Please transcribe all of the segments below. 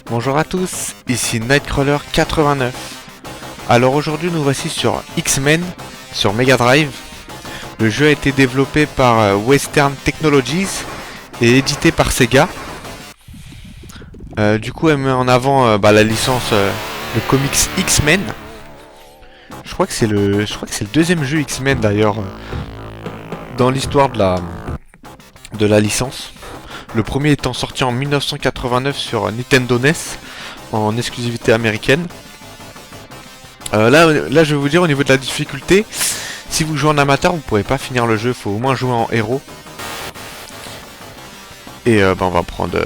Bonjour à tous, ici Nightcrawler 89. Alors aujourd'hui nous voici sur X-Men, sur Mega Drive. Le jeu a été développé par Western Technologies et édité par Sega. Du coup elle met en avant la licence de comics X-Men. Je crois que c'est le deuxième jeu X-Men d'ailleurs dans l'histoire de la licence. Le premier étant sorti en 1989 sur Nintendo NES en exclusivité américaine. Là, je vais vous dire au niveau de la difficulté, si vous jouez en amateur, vous ne pourrez pas finir le jeu, il faut au moins jouer en héros. Et on va prendre,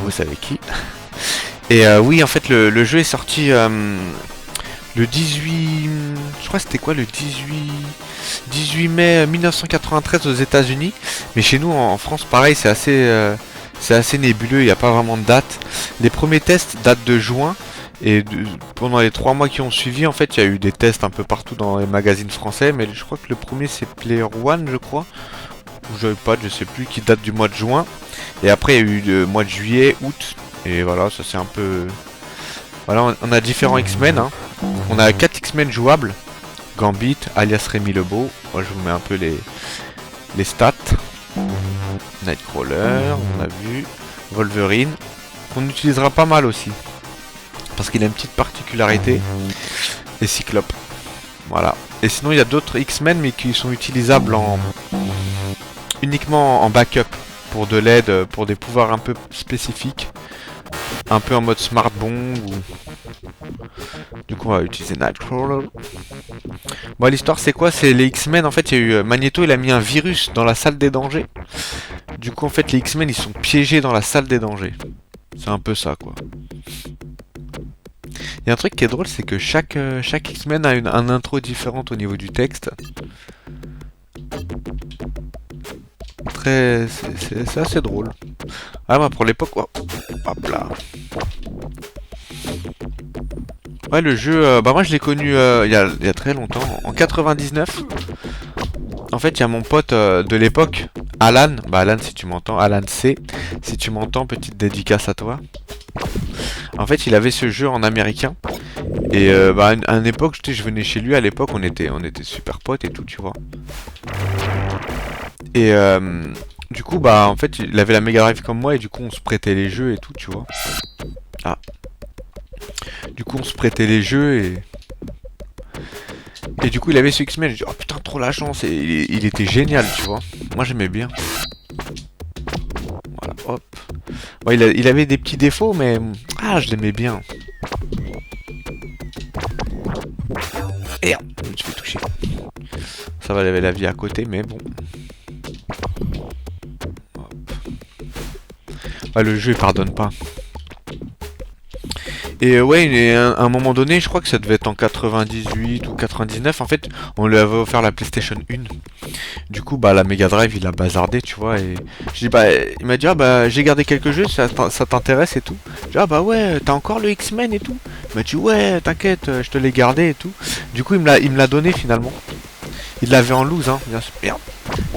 vous savez qui. Et oui, en fait, le jeu est sorti le 18... Je crois que c'était quoi le 18 mai 1993 aux États-Unis. Mais chez nous, en France, pareil, c'est assez nébuleux, il n'y a pas vraiment de date. Les premiers tests datent de juin. Et pendant les 3 mois qui ont suivi, en fait, il y a eu des tests un peu partout dans les magazines français. Mais je crois que le premier, c'est Player One, je crois. Ou Joypad, je sais plus, qui date du mois de juin. Et après, il y a eu le mois de juillet, août. Et voilà, ça c'est un peu... Voilà, on a différents X-Men. Hein. On a 4 X-Men jouables. Gambit, alias Rémi Lebeau. Moi, je vous mets un peu les stats. Nightcrawler, on a vu. Wolverine, qu'on utilisera pas mal aussi. Parce qu'il a une petite particularité. Et Cyclope. Voilà. Et sinon, il y a d'autres X-Men, mais qui sont utilisables uniquement en backup. Pour de l'aide, pour des pouvoirs un peu spécifiques. Un peu en mode smart bomb. Du coup, on va utiliser Nightcrawler. Bon, l'histoire, c'est quoi? C'est les X-Men. En fait, il y a eu Magneto, il a mis un virus dans la salle des dangers. Du coup, en fait, les X-Men, ils sont piégés dans la salle des dangers. C'est un peu ça, quoi. Il y a un truc qui est drôle, c'est que chaque X-Men a un intro différente au niveau du texte. C'est assez drôle. Ah bah pour l'époque, oh, hop là. Ouais, le jeu, moi je l'ai connu il y a très longtemps, en 99. En fait, il y a mon pote de l'époque, Alan. Bah Alan, si tu m'entends, Alan C. Si tu m'entends, petite dédicace à toi. En fait, il avait ce jeu en américain. Et à une époque, je venais chez lui, à l'époque, on était super potes et tout, tu vois. Et du coup, en fait, il avait la Mega Drive comme moi, et du coup, on se prêtait les jeux et tout, tu vois. Ah. Du coup, on se prêtait les jeux, et du coup, il avait ce X-Men, j'ai dit, oh putain, trop la chance, et il était génial, tu vois. Moi, j'aimais bien. Voilà, hop. Bon, il avait des petits défauts, mais... Ah, je l'aimais bien. Et je me suis fait toucher. Ça va, il avait la vie à côté, mais bon. Hop. Ouais, le jeu, il pardonne pas. Et ouais, à un moment donné, je crois que ça devait être en 98 ou 99, en fait, on lui avait offert la PlayStation 1. Du coup, la Mega Drive, il a bazardé, tu vois, et je dis, il m'a dit, j'ai gardé quelques jeux, ça t'intéresse et tout. Je dis, ouais, t'as encore le X-Men et tout. Il m'a dit, ouais, t'inquiète, je te l'ai gardé et tout. Du coup, il me l'a donné finalement. Il l'avait en loose, hein. Merde,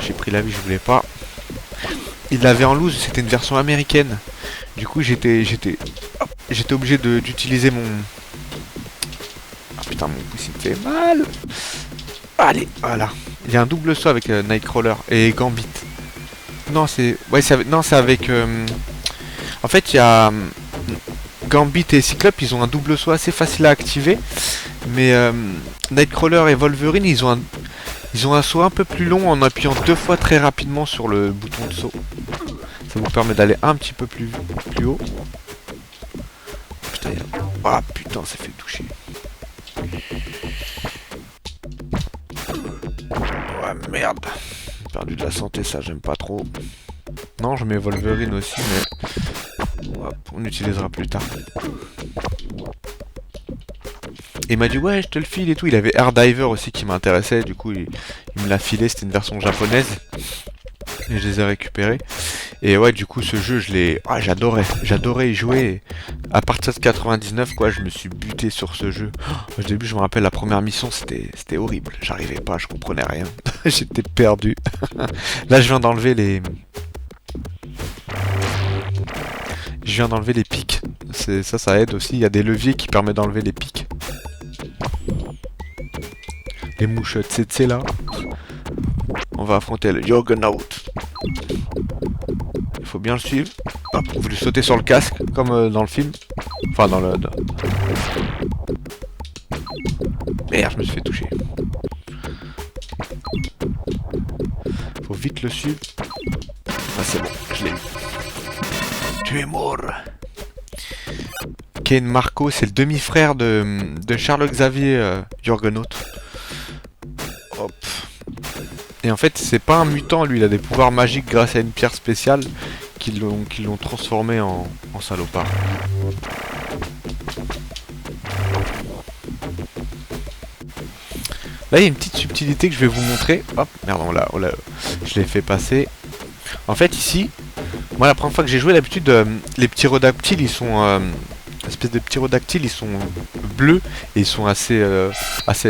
j'ai pris la vie, je voulais pas. Il l'avait en loose, c'était une version américaine. Du coup, j'étais obligé d'utiliser mon... Ah putain, mon pouce il me fait mal. Allez, voilà. Il y a un double saut avec Nightcrawler et Gambit. Non, c'est... Ouais, c'est avec... En fait, il y a... Gambit et Cyclope, ils ont un double saut assez facile à activer. Mais Nightcrawler et Wolverine, ils ont un saut un peu plus long en appuyant 2 fois très rapidement sur le bouton de saut. Ça vous permet d'aller un petit peu plus haut. Putain, ah putain, ça fait toucher. Ouais, merde. J'ai perdu de la santé, ça, j'aime pas trop. Non, je mets Wolverine aussi, mais... Hop, on utilisera plus tard. Et il m'a dit, ouais, je te le file et tout. Il avait Air Diver aussi qui m'intéressait. Du coup, il me l'a filé. C'était une version japonaise. Et je les ai récupérés. Et ouais, du coup, ce jeu, j'adorais y jouer. Et à partir de 99, quoi, je me suis buté sur ce jeu. Au début, je me rappelle, la première mission, c'était horrible. J'arrivais pas, je comprenais rien. J'étais perdu. Là, je viens d'enlever les pics Ça aide aussi. Il y a des leviers qui permettent d'enlever les pics. Les mouches tsetse là. On va affronter le Juggernaut. Il faut bien le suivre. Hop, vous lui sautez sur le casque, comme dans le film. Enfin, dans le... Merde, je me suis fait toucher. Faut vite le suivre. Ah, c'est bon, je l'ai eu. Tu es mort. Ken Marco, c'est le demi-frère de Charles Xavier Juggernaut. Hop. Et en fait, c'est pas un mutant, lui, il a des pouvoirs magiques grâce à une pierre spéciale qui l'ont transformé en salopard. Là, il y a une petite subtilité que je vais vous montrer. Hop, merde, je l'ai fait passer. En fait, ici, moi, la première fois que j'ai joué, d'habitude, les petits rodactyles, ils sont... espèce de petits rodactyles, ils sont bleus et ils sont assez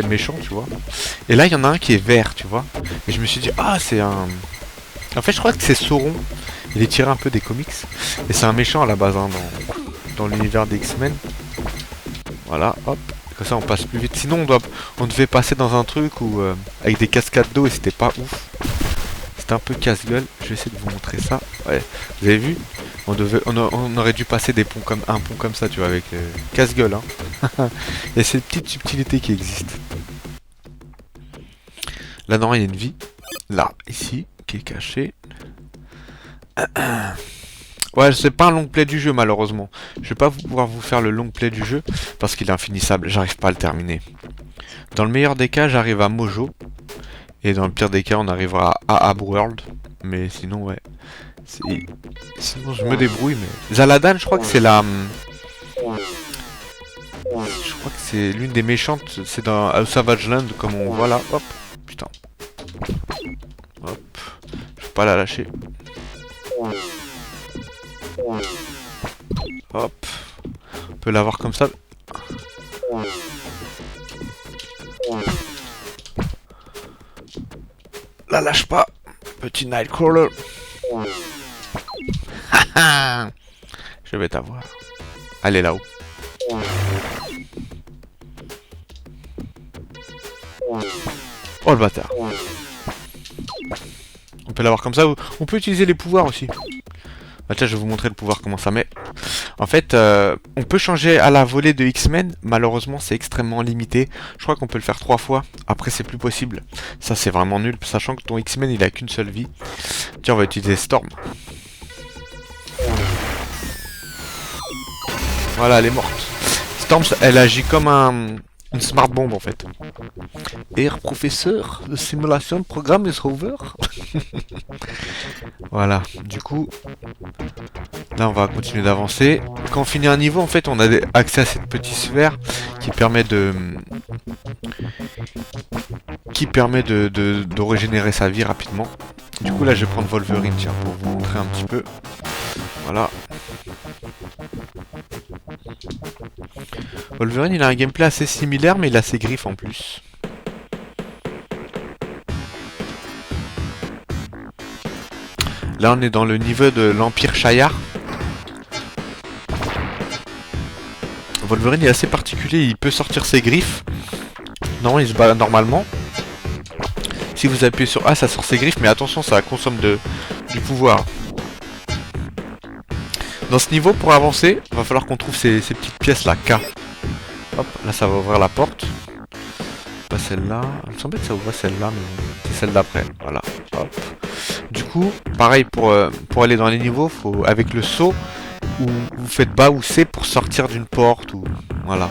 méchants, tu vois. Et là, il y en a un qui est vert, tu vois. Et je me suis dit, ah, c'est un... En fait, je crois que c'est Sauron. Il est tiré un peu des comics. Et c'est un méchant à la base, hein, dans l'univers des X-Men. Voilà, hop. Comme ça, on passe plus vite. Sinon, on devait passer dans un truc où, avec des cascades d'eau et c'était pas ouf. C'était un peu casse-gueule. Je vais essayer de vous montrer ça. Ouais, vous avez vu? On aurait dû passer des ponts comme un pont comme ça, tu vois, avec casse-gueule. Hein. Il y a cette petite subtilité qui existe. Là, non, il y a une vie. Là, ici, qui est cachée. Ouais, c'est pas un long play du jeu, malheureusement. Je vais pas pouvoir vous faire le long play du jeu parce qu'il est infinissable. J'arrive pas à le terminer. Dans le meilleur des cas, j'arrive à Mojo. Et dans le pire des cas, on arrivera à Abworld. Mais sinon, ouais. Sinon, je me débrouille. Mais Zaladan, je crois que c'est la... Je crois que c'est l'une des méchantes. C'est dans Savage Land, comme on voit là. Hop. Putain. Hop. Je peux pas la lâcher. Hop. On peut l'avoir comme ça. La lâche pas. Petit Nightcrawler. Je vais t'avoir. Allez là-haut. Oh le bâtard. On peut l'avoir comme ça. On peut utiliser les pouvoirs aussi. Ah, tiens, je vais vous montrer le pouvoir comment ça met. En fait, on peut changer à la volée de X-Men. Malheureusement, c'est extrêmement limité. Je crois qu'on peut le faire 3 fois. Après, c'est plus possible. Ça, c'est vraiment nul. Sachant que ton X-Men, il a qu'une seule vie. Tiens, on va utiliser Storm. Voilà, elle est morte. Storm, elle agit comme une smart bomb en fait. Air professeur, the simulation programme is over. Voilà, du coup, là on va continuer d'avancer. Quand on finit un niveau, en fait, on a accès à cette petite sphère qui permet de régénérer sa vie rapidement. Du coup, là, je vais prendre Wolverine, tiens, pour vous montrer un petit peu. Voilà. Wolverine, il a un gameplay assez similaire, mais il a ses griffes en plus. Là, on est dans le niveau de l'Empire Shayar. Wolverine est assez particulier, il peut sortir ses griffes. Non, il se bat normalement. Si vous appuyez sur A, ça sort ses griffes, mais attention, ça consomme du pouvoir. Dans ce niveau, pour avancer, il va falloir qu'on trouve ces petites pièces là, K. Hop, là ça va ouvrir la porte. Pas celle-là. Il me semblait que ça ouvrait celle-là, mais c'est celle d'après. Voilà. Hop. Du coup, pareil pour aller dans les niveaux, faut avec le saut, ou vous faites bas ou C pour sortir d'une porte ou voilà.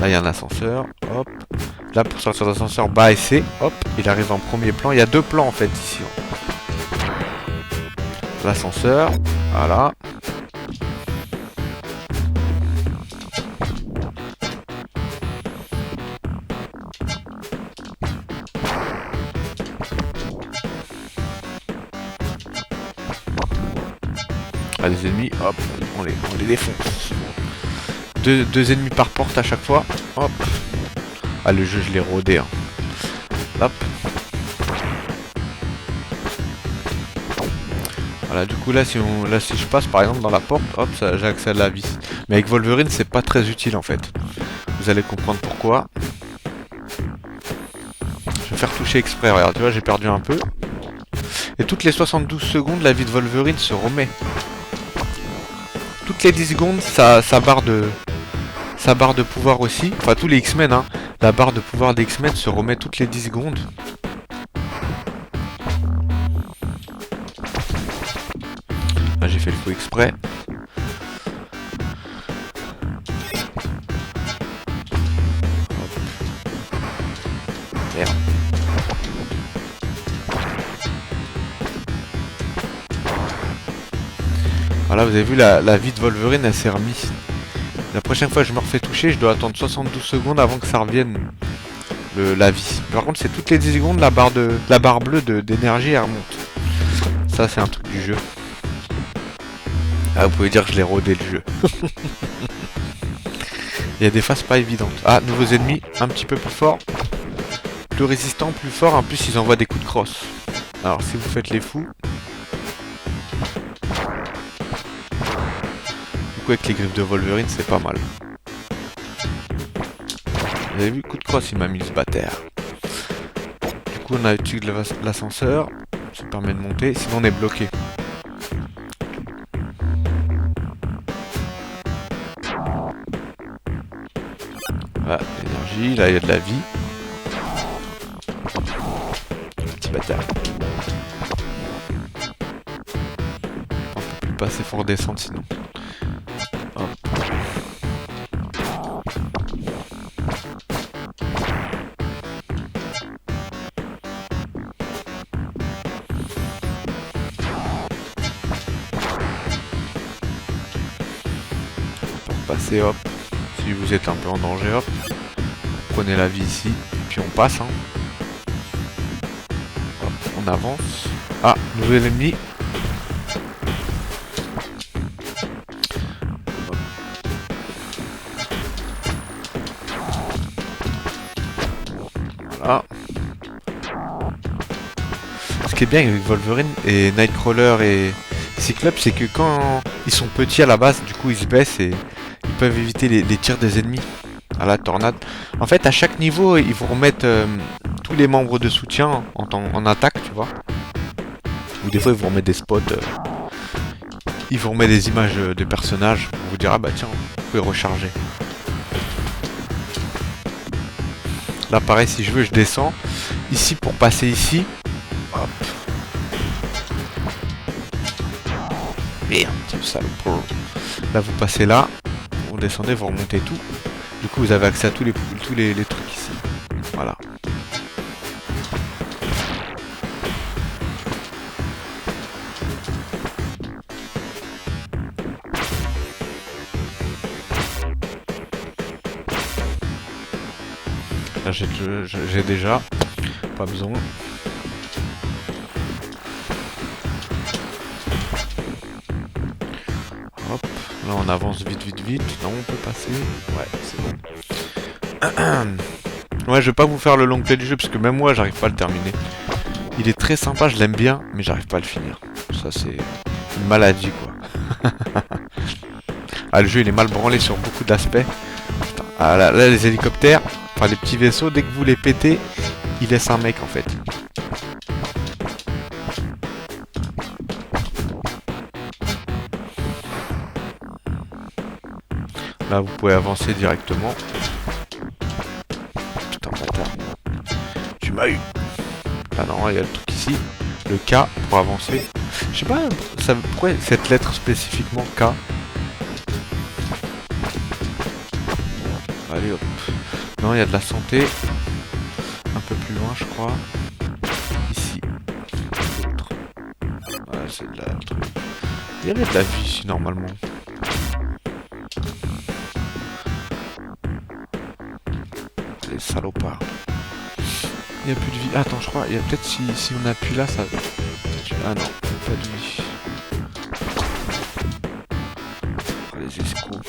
Là il y a un ascenseur. Hop. Là pour sortir de l'ascenseur, bas et C. Hop. Il arrive en premier plan. Il y a 2 plans en fait ici. L'ascenseur. Voilà. Ah, les ennemis, hop, on les défonce. Deux ennemis par porte à chaque fois. Hop. Ah, le jeu, je l'ai rodé. Hein. Hop. Voilà, du coup là si je passe par exemple dans la porte, hop, j'ai accès à la vis. Mais avec Wolverine c'est pas très utile en fait. Vous allez comprendre pourquoi. Je vais faire toucher exprès, regarde, tu vois j'ai perdu un peu. Et toutes les 72 secondes la vie de Wolverine se remet. Toutes les 10 secondes sa barre de pouvoir aussi. Enfin tous les X-Men hein. La barre de pouvoir des X-Men se remet toutes les 10 secondes. Là j'ai fait le coup exprès. Merde. Voilà, vous avez vu la vie de Wolverine elle s'est remise. La prochaine fois que je me refais toucher, je dois attendre 72 secondes avant que ça revienne la vie. Par contre, c'est toutes les 10 secondes la barre bleue d'énergie elle remonte. Ça, c'est un truc du jeu. Ah, vous pouvez dire que je l'ai rodé le jeu. Il y a des phases pas évidentes. Ah, nouveaux ennemis, un petit peu plus forts. Plus résistants, plus forts. En plus, ils envoient des coups de crosse. Alors, si vous faites les fous. Du coup, avec les griffes de Wolverine, c'est pas mal. Vous avez vu, coup de crosse, il m'a mis ce bâtard. Du coup, on a utilisé l'ascenseur. Ça permet de monter. Sinon, on est bloqué. Voilà, l'énergie. Là, il y a de la vie. Petit bâtard. On peut plus passer, faut redescendre sinon. Hop. Passer, hop. Si vous êtes un peu en danger, hop. Prenez la vie ici. Puis on passe, hein. Hop, on avance. Ah, nouvel ennemi. Voilà. Ce qui est bien avec Wolverine et Nightcrawler et Cyclope, c'est que quand ils sont petits à la base, du coup ils se baissent et ils peuvent éviter les tirs des ennemis à la tornade. En fait, à chaque niveau, ils vous remettent tous les membres de soutien en attaque, tu vois. Ou des fois, ils vous remettent des spots. Ils vous remettent des images de personnages pour vous dire, ah bah tiens, vous pouvez recharger. Là, pareil, si je veux, je descends. Ici, pour passer ici. Hop. Merde, salope. Là, vous passez là. Vous descendez, vous remontez tout. Du coup, vous avez accès à tous les trucs ici. Voilà. Là, j'ai déjà. Pas besoin. Hop. Là, on avance vite. Non, on peut passer. Ouais, c'est bon. Ouais, je vais pas vous faire le long play du jeu parce que même moi, j'arrive pas à le terminer. Il est très sympa, je l'aime bien, mais j'arrive pas à le finir. Ça, c'est une maladie, quoi. Ah, le jeu, il est mal branlé sur beaucoup d'aspects. Ah, là, les hélicoptères, enfin, les petits vaisseaux, dès que vous les pétez, ils laissent un mec, en fait. Là, vous pouvez avancer directement. Putain, bâtard. Tu m'as eu. Ah non, il y a le truc ici. Le K pour avancer. Je sais pas pourquoi cette lettre spécifiquement K. Allez hop. Non, il y a de la santé. Un peu plus loin, je crois. Ici. L'autre. Ouais, c'est de la truc. Il y avait de la vie ici normalement. Les salopards. Il n'y a plus de vie. Attends, je crois. Il y a peut-être si on appuie là, ça. Ah non, pas de vie. Oh, les escrocs.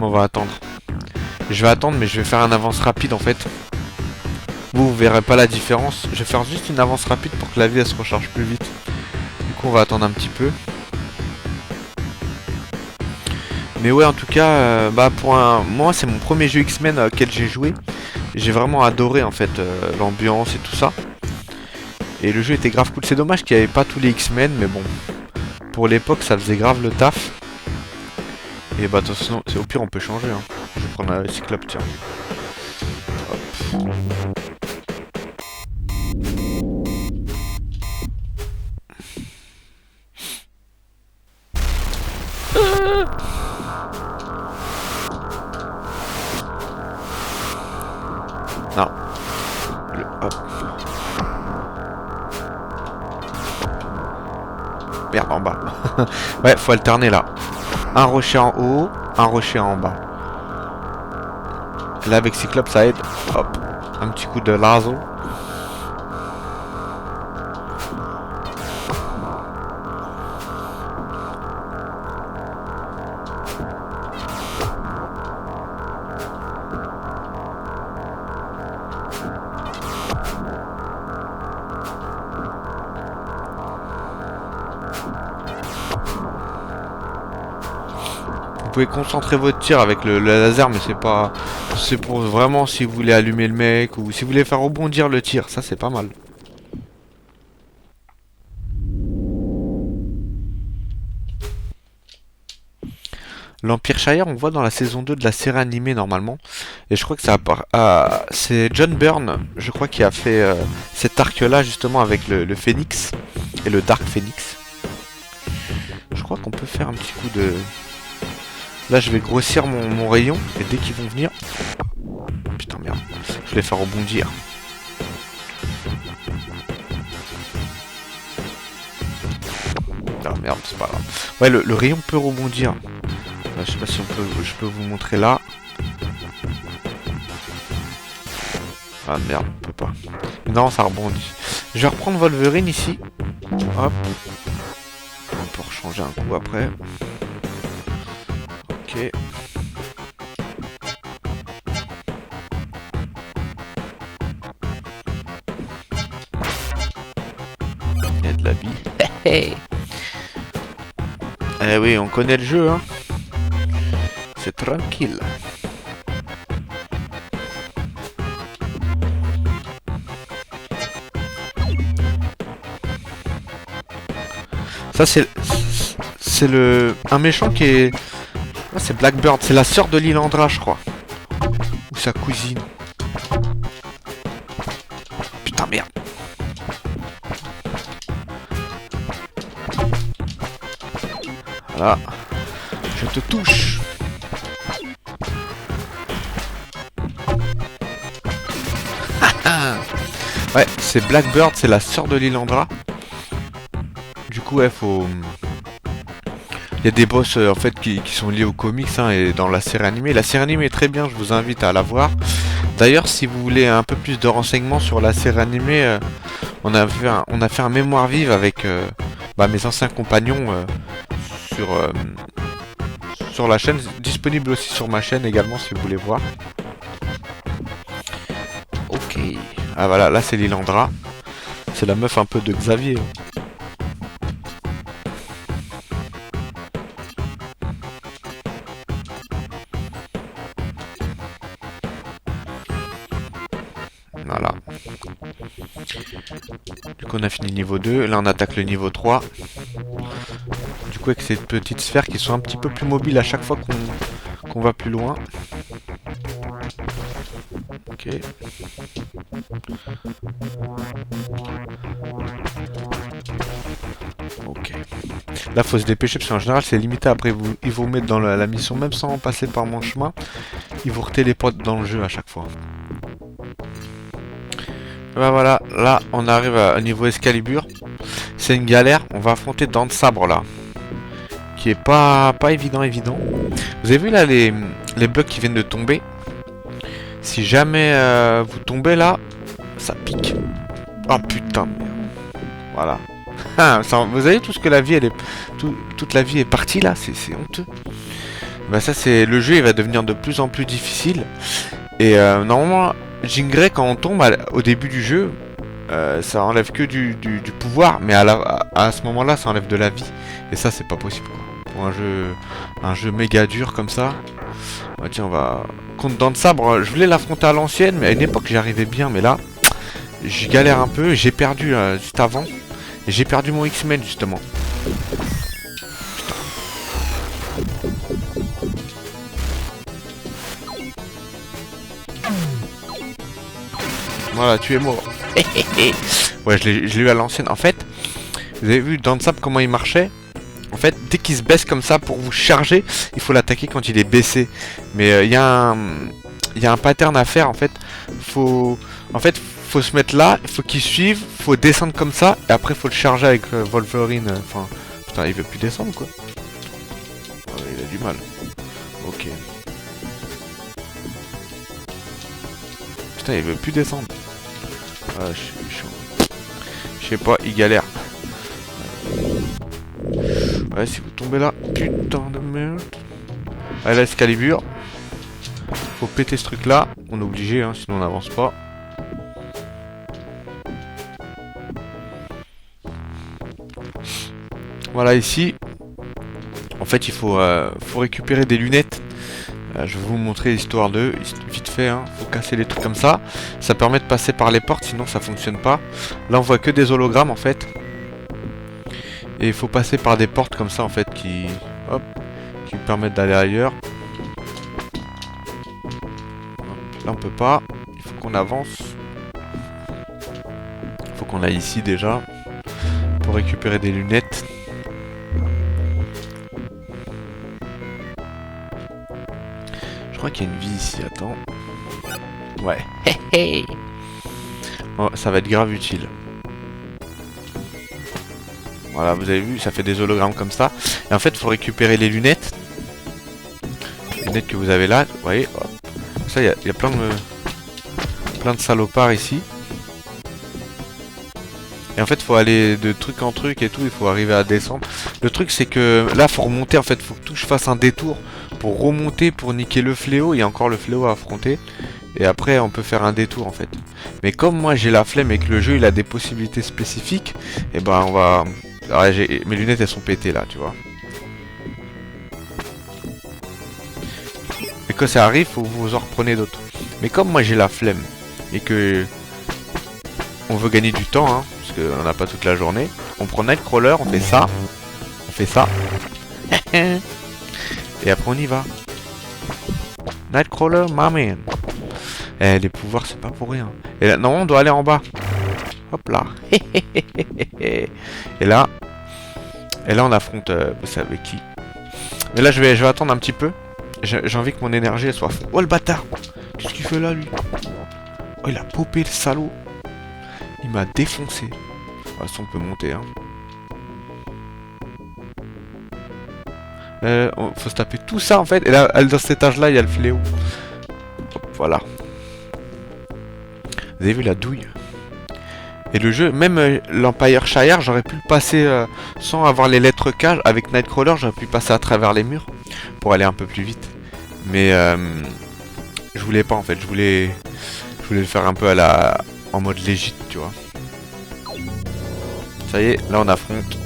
Bon, on va attendre. Je vais attendre, mais je vais faire un avance rapide en fait. Vous verrez pas la différence. Je vais faire juste une avance rapide pour que la vie elle se recharge plus vite. Du coup on va attendre un petit peu. Mais ouais, en tout cas, moi c'est mon premier jeu X-Men auquel j'ai joué. J'ai vraiment adoré en fait l'ambiance et tout ça. Et le jeu était grave cool. C'est dommage qu'il n'y avait pas tous les X-Men, mais bon, pour l'époque ça faisait grave le taf. Et bah attention, au pire on peut changer. Hein. Je vais prendre la Cyclope, tiens. Hop. Non. Hop. Merde, en bas. Ouais, faut alterner là. Un rocher en haut, un rocher en bas. Là, avec Cyclope, ça aide. Hop. Un petit coup de lasso. Vous pouvez concentrer votre tir avec le laser, mais c'est pas... C'est pour vraiment si vous voulez allumer le mec ou si vous voulez faire rebondir le tir. Ça, c'est pas mal. L'Empire Shire, on voit dans la saison 2 de la série animée normalement. Et je crois que c'est John Byrne, je crois, qui a fait cet arc-là justement avec le Phoenix et le Dark Phoenix. Je crois qu'on peut faire un petit coup de... Là, je vais grossir mon rayon et dès qu'ils vont venir... Putain, merde. Je vais les faire rebondir. Ah merde, c'est pas grave. Ouais, le rayon peut rebondir. Je sais pas si je peux vous montrer là. Ah merde, on peut pas. Non, ça rebondit. Je vais reprendre Wolverine ici. Hop. On peut rechanger un coup après. Ok. Il y a de la vie. Eh oui, on connaît le jeu, hein. C'est tranquille. Ça c'est un méchant qui est... Ah, c'est Blackbird, c'est la sœur de Lilandra, je crois. Ou sa cousine. Putain, merde. Voilà. Je te touche. Ouais, c'est Blackbird, c'est la sœur de Lilandra. Du coup, ouais, faut... Il y a des boss en fait qui sont liés aux comics hein, et dans la série animée. La série animée est très bien, je vous invite à la voir. D'ailleurs, si vous voulez un peu plus de renseignements sur la série animée, on a fait un mémoire vive avec mes anciens compagnons sur la chaîne. Disponible aussi sur ma chaîne également si vous voulez voir. Ok. Ah voilà, là c'est Lilandra. C'est la meuf un peu de Xavier. Voilà. Du coup on a fini niveau 2. Là on attaque le niveau 3. Du coup avec ces petites sphères qui sont un petit peu plus mobiles à chaque fois qu'on va plus loin. Ok. Ok. Là faut se dépêcher parce qu'en général c'est limité. Après ils vous mettent dans la mission même sans passer par mon chemin. Ils vous retéléportent dans le jeu à chaque fois. Bah voilà, là on arrive à niveau Excalibur. C'est une galère, on va affronter Dents de Sabre là. Qui est pas évident. Vous avez vu là les bugs qui viennent de tomber. Si jamais vous tombez là, ça pique. Oh putain. Voilà. Vous avez tout ce que la vie elle est. Toute la vie est partie là, c'est honteux. Bah ça c'est le jeu, il va devenir de plus en plus difficile. Et normalement, Jean Grey quand on tombe au début du jeu, ça enlève que du pouvoir, mais à ce moment-là, ça enlève de la vie. Et ça c'est pas possible quoi. Pour un jeu méga dur comme ça. Ouais, tiens, on va contre Dents de Sabre. Je voulais l'affronter à l'ancienne, mais à une époque j'y arrivais bien, mais là, je galère un peu. J'ai perdu juste avant, et j'ai perdu mon X-Men justement. Voilà, tu es mort. Ouais, je l'ai eu à l'ancienne. En fait, vous avez vu dans le sable comment il marchait? En fait, dès qu'il se baisse comme ça pour vous charger, il faut l'attaquer quand il est baissé. Mais il y a un pattern à faire en fait. Faut se mettre là, il faut qu'il suive, faut descendre comme ça, et après faut le charger avec Wolverine. Enfin, putain, il veut plus descendre quoi. Ouais, il a du mal. Ok. Putain, il veut plus descendre. Ah, je sais pas, il galère. Ouais, si vous tombez là, putain de merde. Allez, l'Excalibur. Faut péter ce truc là. On est obligé, hein, sinon on n'avance pas. Voilà, ici. En fait, il faut récupérer des lunettes. Je vais vous montrer l'histoire d'eux, vite fait, hein. Faut casser les trucs comme ça. Ça permet de passer par les portes, sinon ça fonctionne pas. Là on voit que des hologrammes en fait. Et il faut passer par des portes comme ça en fait qui permettent d'aller ailleurs. Là on peut pas, il faut qu'on avance. Il faut qu'on aille ici déjà pour récupérer des lunettes. Je crois qu'il y a une vie ici, attends. Ouais. Oh, ça va être grave utile. Voilà, vous avez vu, ça fait des hologrammes comme ça. Et en fait, il faut récupérer les lunettes. Les lunettes que vous avez là, vous voyez. Hop. Ça, il y a plein de salopards ici. Et en fait, il faut aller de truc en truc et tout, il faut arriver à descendre. Le truc, c'est que là, faut remonter, en fait, il faut que je fasse un détour pour remonter, pour niquer le fléau. Il y a encore le fléau à affronter. Et après, on peut faire un détour, en fait. Mais comme moi, j'ai la flemme et que le jeu, il a des possibilités spécifiques, et ben, on va... Alors, mes lunettes, elles sont pétées, là, tu vois. Et quand ça arrive, faut que vous en reprenez d'autres. Mais comme moi, j'ai la flemme et que... on veut gagner du temps, hein, parce qu'on n'a pas toute la journée. On prend Nightcrawler, on fait ça. On fait ça. Et après on y va. Nightcrawler, my man. Eh, les pouvoirs, c'est pas pour rien. Et là, non, on doit aller en bas. Hop là. Et là... Et là, on affronte... vous savez qui. Mais là, je vais attendre un petit peu. J'ai envie que mon énergie, elle soit... Oh, le bâtard. Qu'est-ce qu'il fait là, lui? Oh, il a popé, le salaud. Il m'a défoncé. De toute façon, on peut monter, hein. Faut se taper tout ça, en fait. Et là, dans cet étage-là, il y a le fléau. Hop, voilà. Vous avez vu la douille? Et le jeu, même l'Empire Shire, j'aurais pu le passer sans avoir les lettres K. Avec Nightcrawler, j'aurais pu passer à travers les murs pour aller un peu plus vite. Mais je voulais pas, en fait. Je voulais le faire un peu en mode légit, tu vois. Ça y est, là on affronte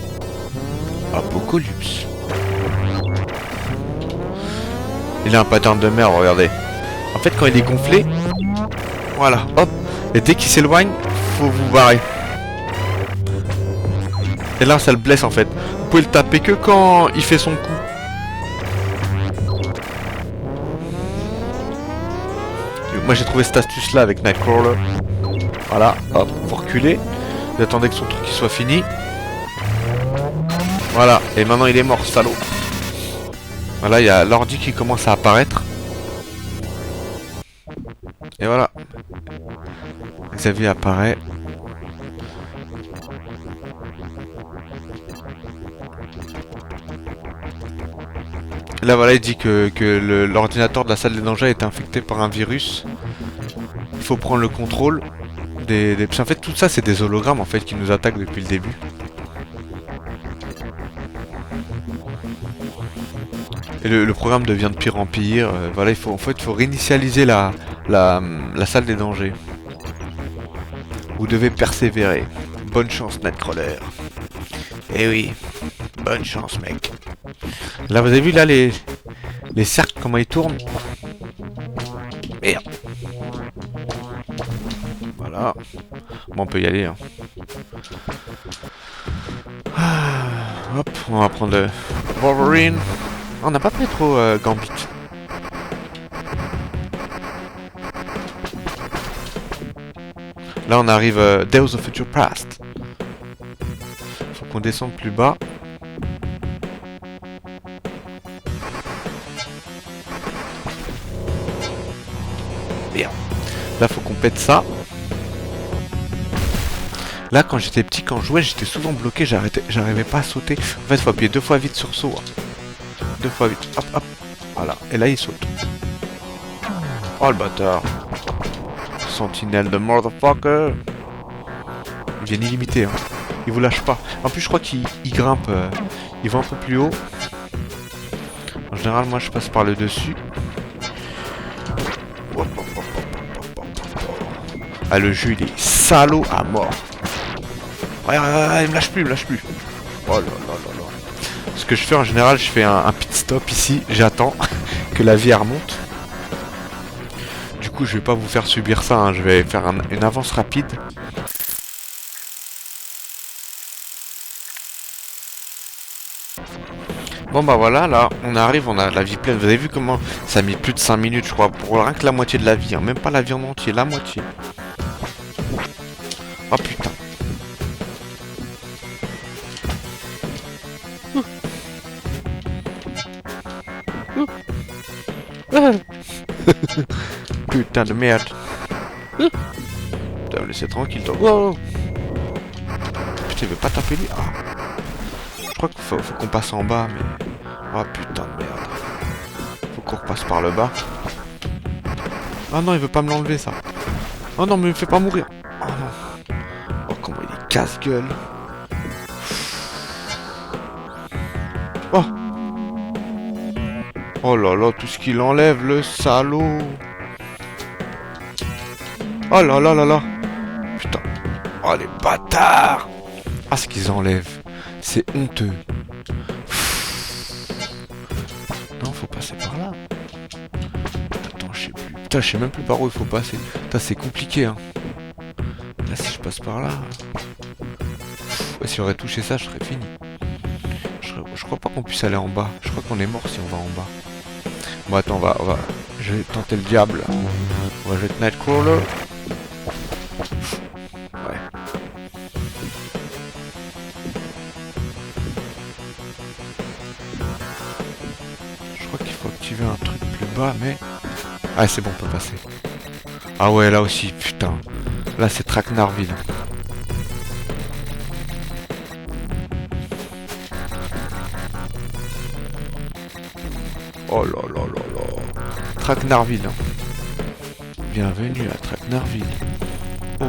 Apocalypse. Il a un pattern de merde, regardez. En fait, quand il est gonflé, voilà, hop. Et dès qu'il s'éloigne, faut vous barrer. Et là, ça le blesse en fait. Vous pouvez le taper que quand il fait son coup. Moi, j'ai trouvé cette astuce là avec Nightcrawler. Voilà, hop, vous reculez. Vous attendez que son truc soit fini. Voilà, et maintenant il est mort, salaud. Voilà, il y a l'ordi qui commence à apparaître. Et voilà. Xavier apparaît. Là voilà, il dit que l'ordinateur de la salle des dangers est infecté par un virus. Il faut prendre le contrôle des... En fait tout ça c'est des hologrammes en fait qui nous attaquent depuis le début. Et le programme devient de pire en pire. Voilà, en fait, il faut réinitialiser la salle des dangers. Vous devez persévérer. Bonne chance, Nightcrawler. Eh oui, bonne chance, mec. Là, vous avez vu, là, les cercles, comment ils tournent? Merde. Voilà. Bon, on peut y aller, hein. Hop, on va prendre le Wolverine. On n'a pas pris trop Gambit. Là, on arrive Days of Future Past. Faut qu'on descende plus bas. Merde. Là, faut qu'on pète ça. Là, quand j'étais petit, quand je jouais, j'étais souvent bloqué, j'arrivais pas à sauter. En fait, il faut appuyer 2 fois vite sur saut. 2 fois vite. Hop, hop. Voilà. Et là, il saute. Oh, le bâtard. Sentinelle de motherfucker. Il vient illimité, hein. Il vous lâche pas. En plus, je crois qu'il grimpe. Il va un peu plus haut. En général, moi, je passe par le dessus. Ah, le jeu, il est salaud à mort. Ouais, il me lâche plus, il me lâche plus. Oh là là là là. Ce que je fais en général, je fais un pit stop ici. J'attends que la vie remonte. Du coup, je vais pas vous faire subir ça, hein. Je vais faire une avance rapide. Bon bah voilà, là, on arrive, on a la vie pleine. Vous avez vu comment ça a mis plus de 5 minutes, je crois, pour rien que la moitié de la vie, hein. Même pas la vie en entier, la moitié. Oh putain. Putain de merde. Putain, me laisser tranquille, toi. Wow. Putain, il veut pas taper lui. Ah. Je crois qu'il faut qu'on passe en bas, mais... Oh putain de merde. Faut qu'on repasse par le bas. Ah non, il veut pas me l'enlever, ça. Oh non, mais il me fait pas mourir. Oh non. Oh, comment il est casse-gueule. Oh. Oh là là, tout ce qu'il enlève, le salaud. Oh là là là là. Putain. Oh les bâtards. Ah, ce qu'ils enlèvent. C'est honteux. Non, faut passer par là. Attends, je sais plus. Putain, je sais même plus par où il faut passer. Putain, c'est compliqué, hein. Là, si je passe par là... Ouais, si j'aurais touché ça, je serais fini. Je crois pas qu'on puisse aller en bas. Je crois qu'on est mort si on va en bas. Bon, attends, on va... Je vais tenter le diable. On va jeter Nightcrawler. Ouais. Je crois qu'il faut activer un truc plus bas, mais... Ah, c'est bon, on peut passer. Ah ouais, là aussi, putain. Là, c'est Traquenardville. Oh là là là là. Traquenardville. Bienvenue à Traquenardville. Oh.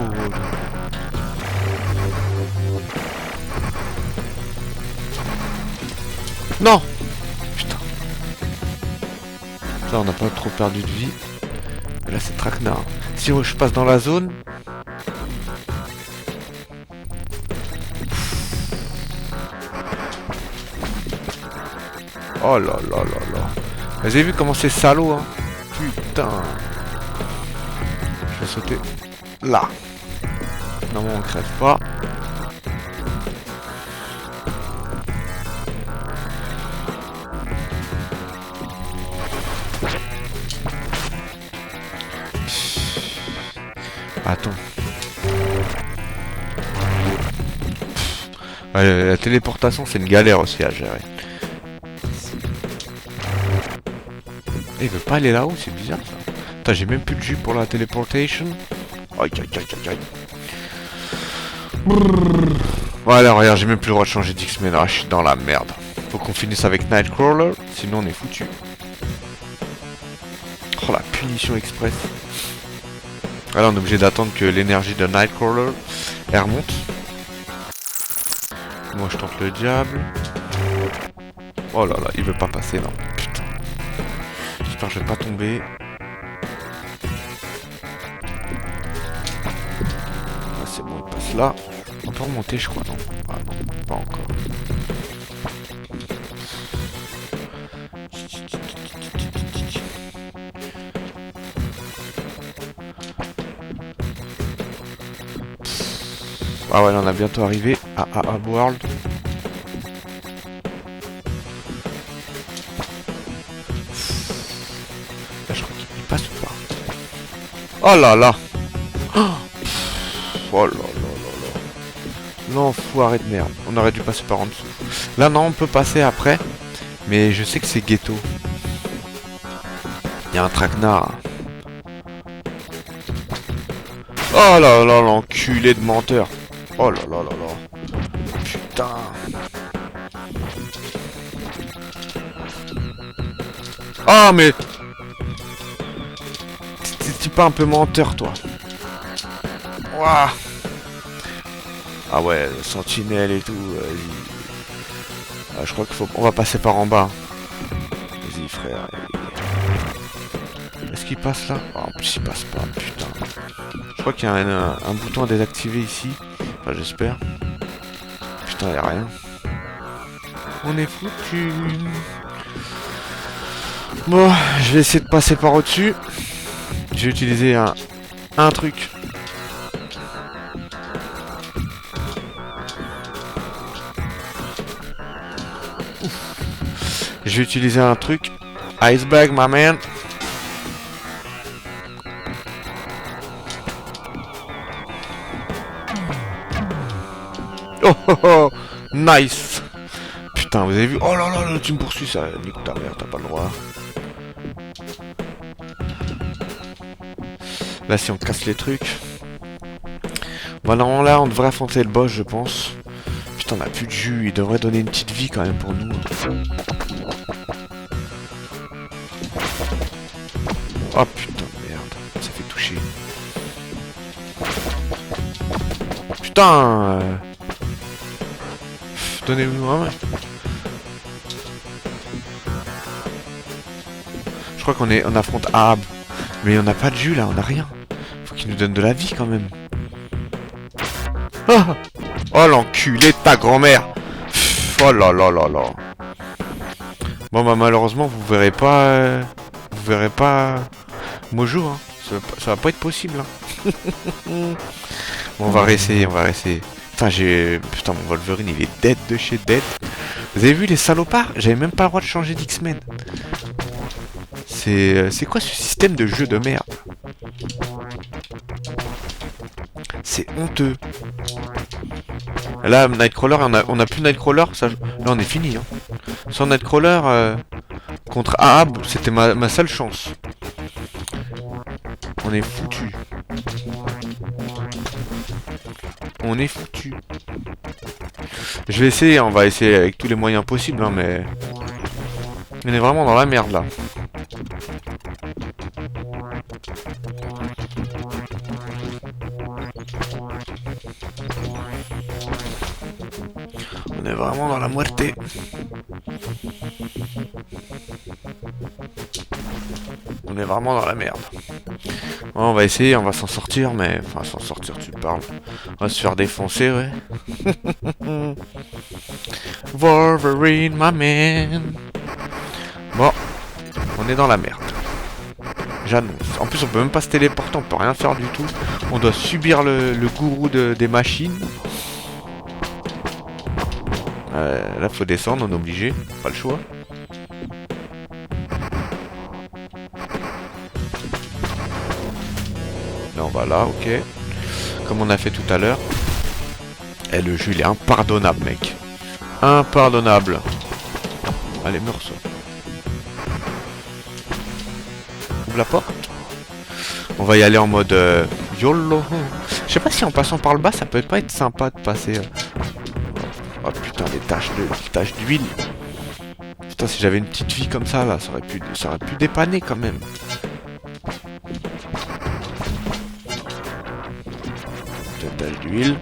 Non. Putain. Là, on n'a pas trop perdu de vie. Là, c'est Traquenard. Si je passe dans la zone... Oh là là là là. Vous avez vu comment c'est salaud, hein? Putain. Je vais sauter là. Non, on crève pas. Attends. La téléportation, c'est une galère aussi à gérer. Il veut pas aller là-haut, c'est bizarre ça. Putain, j'ai même plus de jus pour la téléportation. Aïe aïe aïe aïe aïe. Voilà, regarde, j'ai même plus le droit de changer d'X-Men. Ah, je suis dans la merde. Faut qu'on finisse avec Nightcrawler, sinon on est foutu. Oh la punition express. Alors on est obligé d'attendre que l'énergie de Nightcrawler elle remonte. Moi je tente le diable. Oh là là, il veut pas passer, non. Putain. j'espère que je vais pas tomber. Ah, c'est bon, il passe là. On peut remonter, je crois, non? Ah non, pas encore. Ah ouais, là, on a bientôt arrivé à Ahab World. Là, je crois qu'il passe ou pas? Oh là là! Oh là là là là! L'enfoiré de merde. On aurait dû passer par en dessous. Là, non, on peut passer après. Mais je sais que c'est ghetto. Il y a un traquenard. Oh là là, l'enculé de menteur. Oh là là là là. Putain. Ah mais... T'es pas un peu menteur, toi? Ouah. Ah ouais, sentinelle et tout. Ah, je crois qu'il faut... On va passer par en bas. Vas-y, frère. Est-ce qu'il passe là? Oh, en plus, il passe pas, putain. Je crois qu'il y a un bouton à désactiver ici. Enfin, j'espère. Putain, y'a rien. On est foutu. Bon, je vais essayer de passer par au-dessus. J'ai utilisé un truc. Je vais utiliser un truc. Ice bag, my man. Oh oh oh. Nice. Putain, vous avez vu? Oh là là, là, tu me poursuis, ça. Nique ta mère, t'as pas le droit. Là, si on casse les trucs. Voilà, là, on devrait affronter le boss, je pense. Putain, on a plus de jus. Il devrait donner une petite vie quand même pour nous. Oh putain de merde. Ça fait toucher. Putain. Donnez-nous un. Je crois on affronte Ahab. Mais on n'a pas de jus là, on a rien. Faut qu'il nous donne de la vie quand même. Ah oh l'enculé de ta grand-mère. Oh là là là là. Bon bah malheureusement vous verrez pas... vous verrez pas... Mojo hein. Ça va pas être possible hein. Bon on va réessayer, on va réessayer. Putain j'ai... Putain mon Wolverine il est dead de chez dead. Vous avez vu les salopards? J'avais même pas le droit de changer d'X-Men. C'est quoi ce système de jeu de merde? C'est honteux. Là, Nightcrawler, on a plus Nightcrawler, ça, là on est fini. Hein. Sans Nightcrawler, contre Ahab, c'était ma seule chance. On est foutu. On est foutu. Je vais essayer, on va essayer avec tous les moyens possibles, hein, mais... On est vraiment dans la merde, là. On est vraiment dans la muerte. On est vraiment dans la merde. Ouais, on va essayer, on va s'en sortir, mais... Enfin, s'en sortir, tu parles. On va se faire défoncer, ouais. Wolverine, my man. Bon, on est dans la merde. J'annonce. En plus, on peut même pas se téléporter, on peut rien faire du tout. On doit subir le gourou des machines. Là, faut descendre, on est obligé. Pas le choix. Là, on va là, ok. Comme on a fait tout à l'heure. Et le jeu, il est impardonnable, mec. Impardonnable. Allez, meurs ça. Ouvre la porte. On va y aller en mode YOLO. Je sais pas si en passant par le bas, ça peut pas être sympa de passer... Oh putain, les taches d'huile. Putain, si j'avais une petite vie comme ça, là, ça aurait pu dépanner quand même. Petite tache d'huile.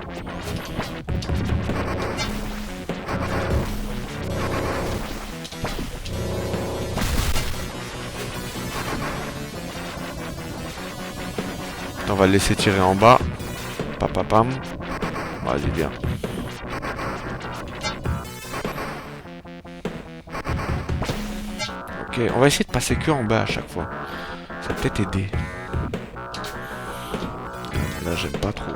On va le laisser tirer en bas. Papapam. Vas-y, bien. Ok, on va essayer de passer que en bas à chaque fois. Ça va peut-être aider. Là, j'aime pas trop.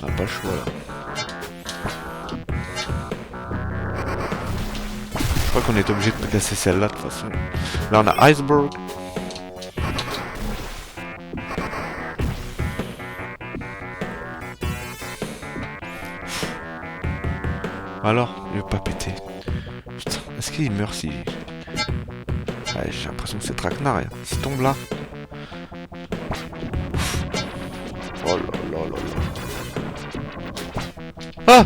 On n'a pas le choix, là. Je crois qu'on est obligé de casser celle-là, de toute façon. Là, on a Iceberg. Alors, il veut pas péter. Putain, est-ce qu'il meurt si... Ouais, j'ai l'impression que c'est traquenard, hein. S'il tombe là... Oh là là là là. Ah!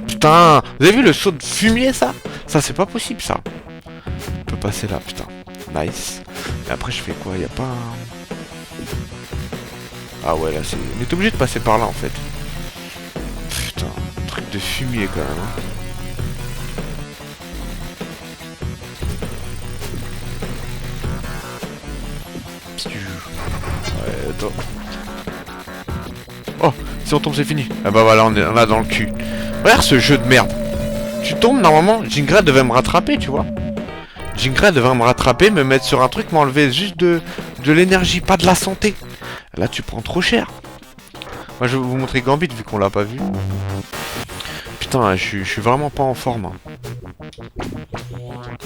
Putain! Vous avez vu le saut de fumier, ça? Ça, c'est pas possible, ça. On peut passer là, putain. Nice. Et après, je fais quoi? Y'a pas un... Ah ouais, là, c'est... On est obligé de passer par là, en fait. Putain, truc de fumier, quand même, hein. Ouais, attends. Oh, si on tombe, c'est fini. Ah bah voilà, on est là dans le cul. Regarde ce jeu de merde. Tu tombes, normalement, Jingra devait me rattraper, tu vois. Jingra devait me rattraper, me mettre sur un truc, m'enlever juste de l'énergie, pas de la santé. Là, tu prends trop cher. Moi, je vais vous montrer Gambit, vu qu'on l'a pas vu. Putain, je suis vraiment pas en forme. Hein.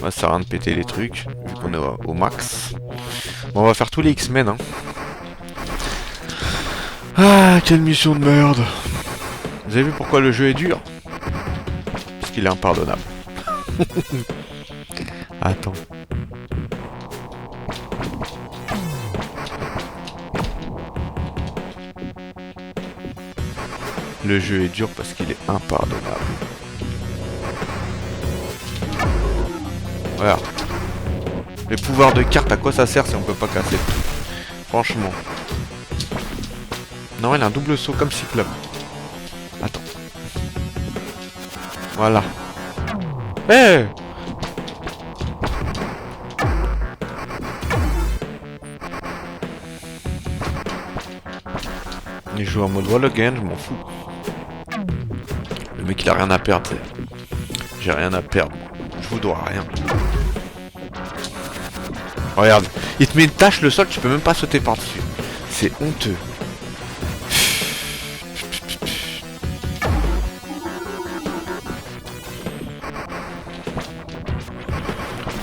Ouais, ça sert à rien de péter les trucs, vu qu'on est au max. Bon, on va faire tous les X-Men, hein. Ah, quelle mission de merde. Vous avez vu pourquoi le jeu est dur? Parce qu'il est impardonnable. Attends. Le jeu est dur parce qu'il est impardonnable. Voilà. Les pouvoirs de carte, à quoi ça sert si on peut pas casser le truc? Franchement. Non, il a un double saut comme Cyclope. Attends. Voilà. Eh hey! Il joue en mode wall again, je m'en fous. Le mec il a rien à perdre. J'ai rien à perdre. Je vous dois rien. Regarde, il te met une tâche le sol, tu peux même pas sauter par-dessus. C'est honteux.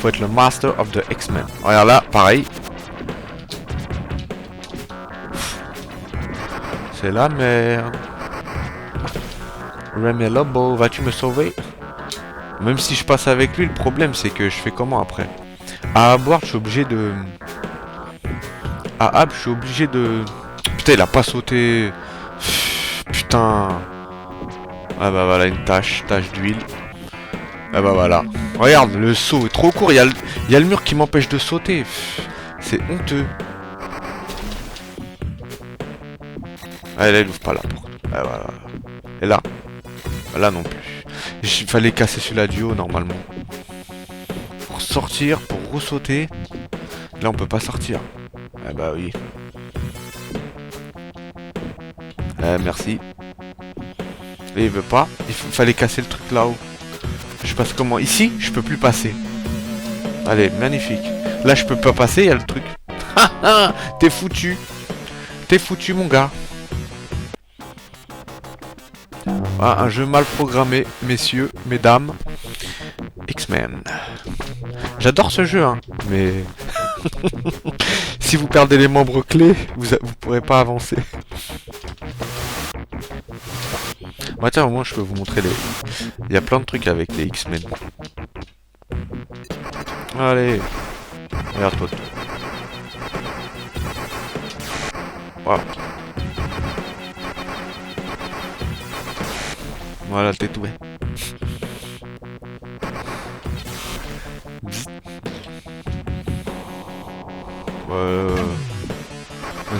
Faut être le master of the X-Men. Regarde là, pareil. C'est la merde. Remy Lobo, vas-tu me sauver? Même si je passe avec lui, le problème c'est que je fais comment après? À Abward, je suis obligé de... À Ab, je suis obligé de... Putain, il a pas sauté... Putain. Ah bah voilà, une tache d'huile. Ah bah voilà. Regarde, le saut est trop court, il y a le mur qui m'empêche de sauter. C'est honteux. Ah là, il ouvre pas la porte. Ah voilà. Et là. Là non plus. Il fallait casser celui-là du haut normalement. Pour sortir, pour ressauter. Là on peut pas sortir. Ah bah oui. Merci. Et il veut pas. Fallait casser le truc là-haut. Je passe comment? Ici, je peux plus passer. Allez, magnifique. Là je peux pas passer, il y a le truc. T'es foutu. T'es foutu mon gars. Ah, un jeu mal programmé, messieurs, mesdames. X-Men. J'adore ce jeu, hein, mais... si vous perdez les membres clés, vous pourrez pas avancer. Bon, tiens, au moins, je peux vous montrer les... Il y a plein de trucs avec les X-Men. Allez. Regarde-toi. Wow. Voilà, t'es tout.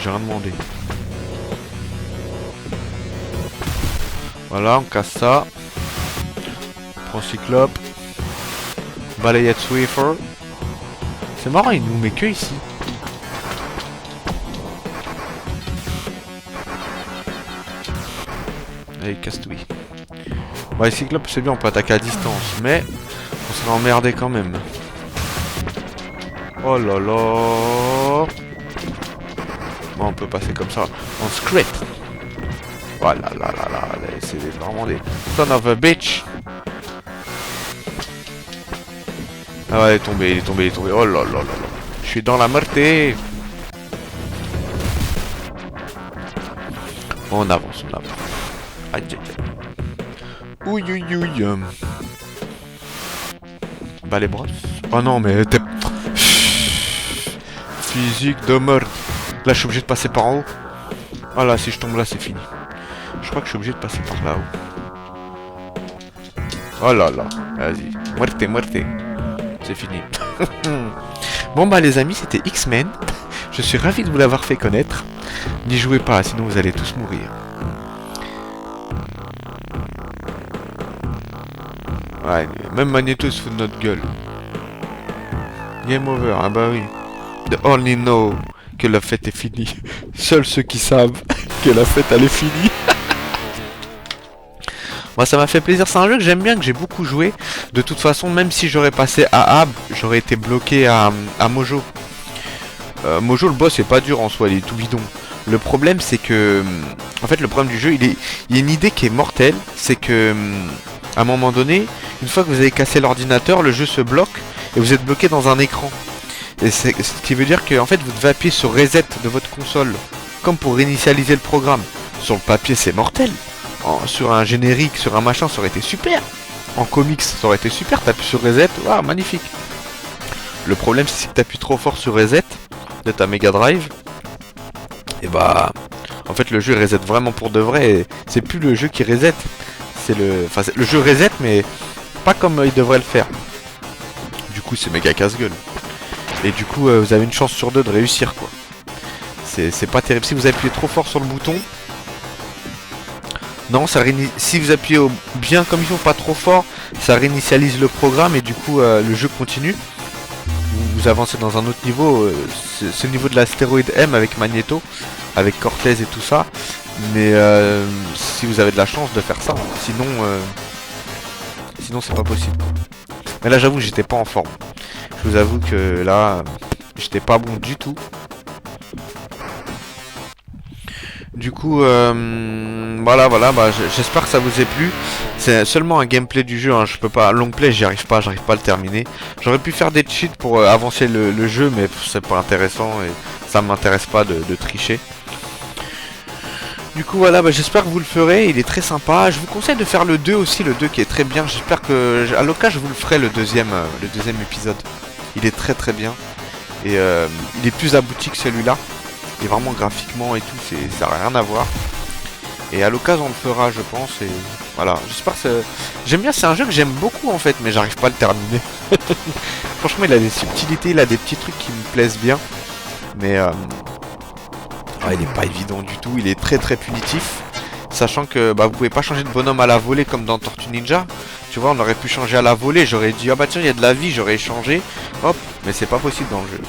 J'ai rien demandé. Voilà, on casse ça. Prends Cyclope. Balayette Swiffer. C'est marrant, il nous met que ici. Allez, casse-toi. Bon, les cyclopes, c'est bien, on peut attaquer à distance, mais on sera emmerdé quand même. Oh là là. Bon, on peut passer comme ça en script. Voilà, là, là, là, c'est vraiment des son of a bitch. Ah ouais, il est tombé, il est tombé, il est tombé. Oh là là là là. Je suis dans la mortée. On avance, on avance. Aïe, aïe, aïe. Ouïe, ouïe, ouïe. Bah les brosses. Oh non, mais t'es... Physique de merde. Là, je suis obligé de passer par en haut. Ah là, si je tombe là, c'est fini. Je crois que je suis obligé de passer par là-haut. Oh là là. Vas-y. Muerte, muerte. C'est fini. Bon bah les amis, c'était X-Men. Je suis ravi de vous l'avoir fait connaître. N'y jouez pas, sinon vous allez tous mourir. Ouais, même Magneto se fout de notre gueule. Game over, ah bah oui. The only know que la fête est finie. Seuls ceux qui savent que la fête elle est finie. Moi ça m'a fait plaisir, c'est un jeu que j'aime bien, que j'ai beaucoup joué. De toute façon, même si j'aurais passé à Ab, j'aurais été bloqué à Mojo. Mojo, le boss est pas dur en soi, il est tout bidon. Le problème c'est que... En fait le problème du jeu, il y a une idée qui est mortelle. C'est que... À un moment donné, une fois que vous avez cassé l'ordinateur, le jeu se bloque et vous êtes bloqué dans un écran. Et ce qui veut dire que en fait vous devez appuyer sur reset de votre console, comme pour réinitialiser le programme. Sur le papier c'est mortel. Sur un générique, sur un machin, ça aurait été super. En comics, ça aurait été super. T'appuies sur reset, waouh, magnifique. Le problème c'est que t'appuies trop fort sur reset de ta Mega Drive. Et bah, en fait le jeu reset vraiment pour de vrai. Et c'est plus le jeu qui reset. C'est le jeu reset, mais pas comme il devrait le faire. Du coup, c'est méga casse-gueule. Et du coup, vous avez une chance sur deux de réussir, quoi. C'est pas terrible. Si vous appuyez trop fort sur le bouton, non, ça si vous appuyez bien comme il faut, pas trop fort, ça réinitialise le programme et du coup, le jeu continue. Vous avancez dans un autre niveau. C'est le niveau de la stéroïde M avec Magneto, avec Cortez et tout ça. Mais si vous avez de la chance de faire ça, sinon c'est pas possible. Mais là j'avoue j'étais pas en forme. Je vous avoue que là j'étais pas bon du tout. Du coup voilà, bah, j'espère que ça vous a plu. C'est seulement un gameplay du jeu, hein. Je peux pas, long play j'arrive pas à le terminer. J'aurais pu faire des cheats pour avancer le jeu, mais c'est pas intéressant et ça m'intéresse pas de tricher. Du coup voilà, bah, j'espère que vous le ferez, il est très sympa. Je vous conseille de faire le 2 aussi, le 2 qui est très bien. J'espère que à l'occasion je vous le ferai le deuxième épisode. Il est très très bien. Et il est plus abouti que celui-là. Et vraiment graphiquement et tout, ça n'a rien à voir. Et à l'occasion on le fera je pense. Et voilà, j'espère que j'aime bien, c'est un jeu que j'aime beaucoup en fait, mais j'arrive pas à le terminer. Franchement il a des subtilités, il a des petits trucs qui me plaisent bien. Mais il est pas évident du tout, il est très très punitif. Sachant que bah, vous pouvez pas changer de bonhomme à la volée comme dans Tortue Ninja. Tu vois, on aurait pu changer à la volée, j'aurais dit ah bah tiens il y a de la vie, j'aurais échangé. Hop, mais c'est pas possible dans le jeu.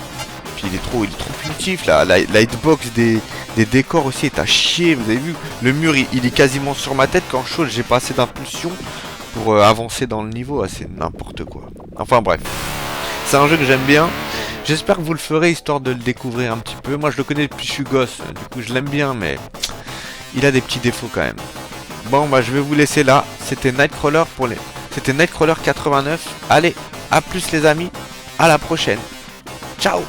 Puis il est trop punitif, la hitbox des décors aussi est à chier. Vous avez vu, le mur il est quasiment sur ma tête quand j'ai pas assez d'impulsion pour avancer dans le niveau. Ah, c'est n'importe quoi. Enfin bref, c'est un jeu que j'aime bien. J'espère que vous le ferez histoire de le découvrir un petit peu. Moi je le connais depuis que je suis gosse, du coup je l'aime bien, mais il a des petits défauts quand même. Bon bah je vais vous laisser là. C'était Nightcrawler C'était Nightcrawler 89. Allez, à plus les amis, à la prochaine. Ciao.